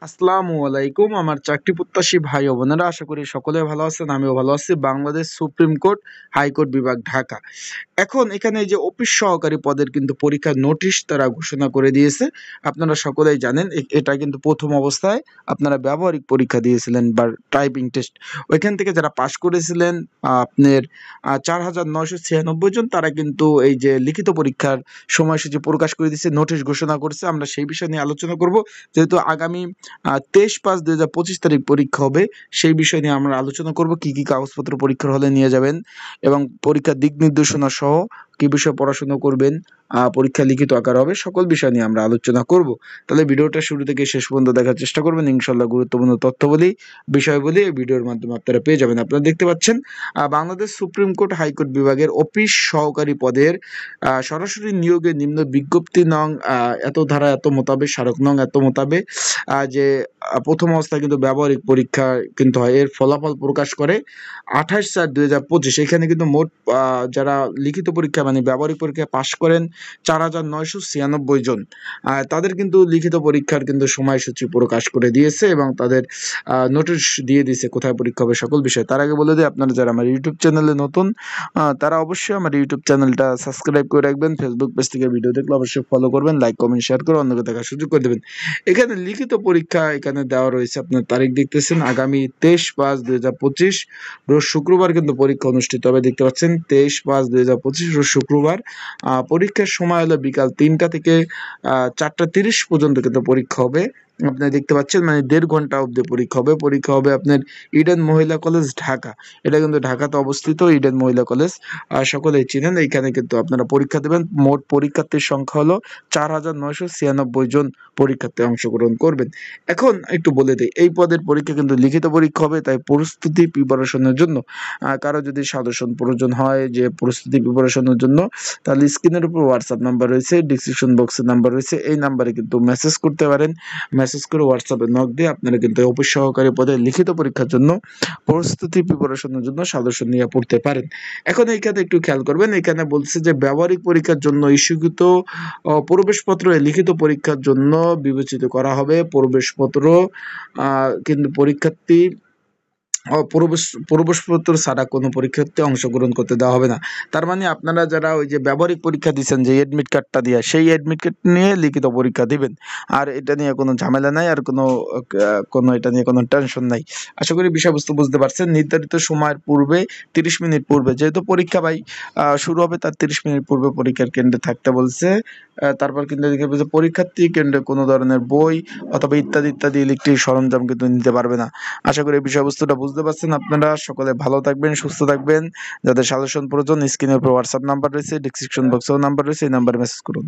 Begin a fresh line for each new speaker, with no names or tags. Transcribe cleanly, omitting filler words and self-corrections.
আসসালামু আলাইকুম আমার চাকরি প্রত্যাশী ভাই ও বোনেরা, আশা করি সকলে ভালো আছেন। আমিও ভালো আছি। বাংলাদেশ সুপ্রিম কোর্ট হাইকোর্ট বিভাগ ঢাকা। এখন এখানে এই যে অফিস সহকারী পদের কিন্তু পরীক্ষার নোটিশ তারা ঘোষণা করে দিয়েছে। আপনারা সকলেই জানেন এটা কিন্তু প্রথম অবস্থায় আপনারা ব্যবহারিক পরীক্ষা দিয়েছিলেন বা টাইপিং টেস্ট, ওইখান থেকে যারা পাশ করেছিলেন আপনার 4,996 জন, তারা কিন্তু এই যে লিখিত পরীক্ষার সময়সূচি প্রকাশ করে দিয়েছে, নোটিশ ঘোষণা করছে। আমরা সেই বিষয় নিয়ে আলোচনা করব, যেহেতু আগামী 23/5/2025 তারিখ পরীক্ষা হবে। সেই বিষয় নিয়ে আমরা আলোচনা করব, কি কি কাগজপত্র পরীক্ষার হলে নিয়ে যাবেন এবং পরীক্ষার দিক নির্দেশনা সহ কি বিষয়ে পড়াশোনা করবেন, পরীক্ষা লিখিত আকার হবে, সকল বিষয় নিয়ে আমরা আলোচনা করব। তাহলে ভিডিওটা শুরু থেকে শেষ পর্যন্ত দেখার চেষ্টা করবেন। ইনশাল্লাহ গুরুত্বপূর্ণ তথ্য বিষয় এই ভিডিওর মাধ্যমে আপনারা পেয়ে যাবেন। আপনারা দেখতে পাচ্ছেন বাংলাদেশ সুপ্রিম কোর্ট হাইকোর্ট বিভাগের অফিস সহকারী পদের সরাসরি নিয়োগের নিম্ন বিজ্ঞপ্তি নং এত ধারা এত মোতাবেক, স্মারক নং এত মোতাবেক যে প্রথম অবস্থায় কিন্তু ব্যবহারিক পরীক্ষা কিন্তু হয়, এর ফলাফল প্রকাশ করে 28/4/2025। এখানে কিন্তু মোট যারা লিখিত পরীক্ষা মানে ব্যবহারিক পরীক্ষায় পাশ করেন 4,996 জন, তাদের কিন্তু লিখিত পরীক্ষার কিন্তু সময়সূচি প্রকাশ করে দিয়েছে এবং তাদের নোটিশ দিয়ে দিয়েছে কোথায় পরীক্ষা হবে, সকল বিষয়। তার আগে বলে দিই, আপনারা যারা আমার ইউটিউব চ্যানেলে নতুন তারা অবশ্যই আমার ইউটিউব চ্যানেলটা সাবস্ক্রাইব করে রাখবেন। ফেসবুক পেজ থেকে ভিডিও দেখলে অবশ্যই ফলো করবেন, লাইক কমেন্ট শেয়ার করে অন্যকে দেখার সুযোগ করে দেবেন। এখানে লিখিত পরীক্ষা এখানে দেওয়া রয়েছে, আপনার তারিখ দেখতেছেন আগামী 23/5/2025 রোজ শুক্রবার কিন্তু পরীক্ষা অনুষ্ঠিত হবে। দেখতে পাচ্ছেন 23/5/2025 রোজ শুক্রবার। পরীক্ষার সময় হলো বিকাল 3টা থেকে 4টা 30 পর্যন্ত কিন্তু পরীক্ষা হবে। আপনি দেখতে পাচ্ছেন মানে 1.5 ঘন্টা অবধি পরীক্ষা হবে আপনার ইডেন মহিলা কলেজ ঢাকা। এটা কিন্তু ঢাকাতে অবস্থিত ইডেন মহিলা কলেজ, সকলেই চিনেন। এইখানে কিন্তু আপনারা পরীক্ষা দেবেন। মোট পরীক্ষার্থীর সংখ্যা হলো 4,996 জন পরীক্ষার্থী অংশগ্রহণ করবেন। এখন একটু বলে দিই, এই পদের পরীক্ষা কিন্তু লিখিত পরীক্ষা হবে, তাই প্রস্তুতি প্রিপারেশনের জন্য কারো যদি সাজেশন প্রয়োজন হয় যে প্রস্তুতি প্রিপারেশনের জন্য, তাহলে স্ক্রিনের উপর হোয়াটসঅ্যাপ নাম্বার রয়েছে, ডিসক্রিপশন বক্সের নাম্বার রয়েছে, এই নাম্বারে কিন্তু মেসেজ করতে পারেন। মেসেজ করে হোয়াটসঅ্যাপে নক দিয়ে আপনারা কিন্তু অফিস সহকারী পদে লিখিত পরীক্ষার জন্য প্রস্তুতি প্রিপারেশনের জন্য সাজেশন নিয়ে পড়তে পারেন। এখন এইখানে একটু খেয়াল করবেন, এখানে বলছে যে ব্যবহারিক পরীক্ষার জন্য ইস্যুকৃত প্রবেশপত্র লিখিত পরীক্ষার জন্য বিবেচিত করা হবে। প্রবেশপত্র কিন্তু পরীক্ষার্থী প্রবেশপত্র ছাড়া কোনো পরীক্ষার্থী অংশগ্রহণ করতে দেওয়া হবে না। তার মানে আপনারা যারা ওই যে ব্যবহারিক পরীক্ষা দিচ্ছেন, যে এডমিট কার্ডটা দিয়ে, সেই এডমিট কার্ড নিয়ে লিখিত পরীক্ষা দিবেন। আর এটা নিয়ে কোনো ঝামেলা নাই, আর কোনো এটা নিয়ে কোনো টেনশন নাই। আশা করি বিষয়বস্তু বুঝতে পারছেন। নির্ধারিত সময়ের পূর্বে 30 মিনিট পূর্বে, যেহেতু পরীক্ষা শুরু হবে, তার 30 মিনিট পূর্বে পরীক্ষার কেন্দ্রে থাকতে বলছে। তারপর কিন্তু পরীক্ষার্থী কেন্দ্রে কোনো ধরনের বই অথবা ইত্যাদি ইলেকট্রিক সরঞ্জাম কিন্তু নিতে পারবে না। আশা করি এই বিষয়বস্তুটা বুঝতে পারছেন। আপনারা সকলে ভালো থাকবেন, সুস্থ থাকবেন। যাদের সাজেশন প্রয়োজন, স্ক্রিনের উপর হোয়াটসঅ্যাপ নাম্বার রয়েছে, ডিসক্রিপশন বক্সেও নাম্বার রয়েছে, এই নাম্বারে মেসেজ করুন।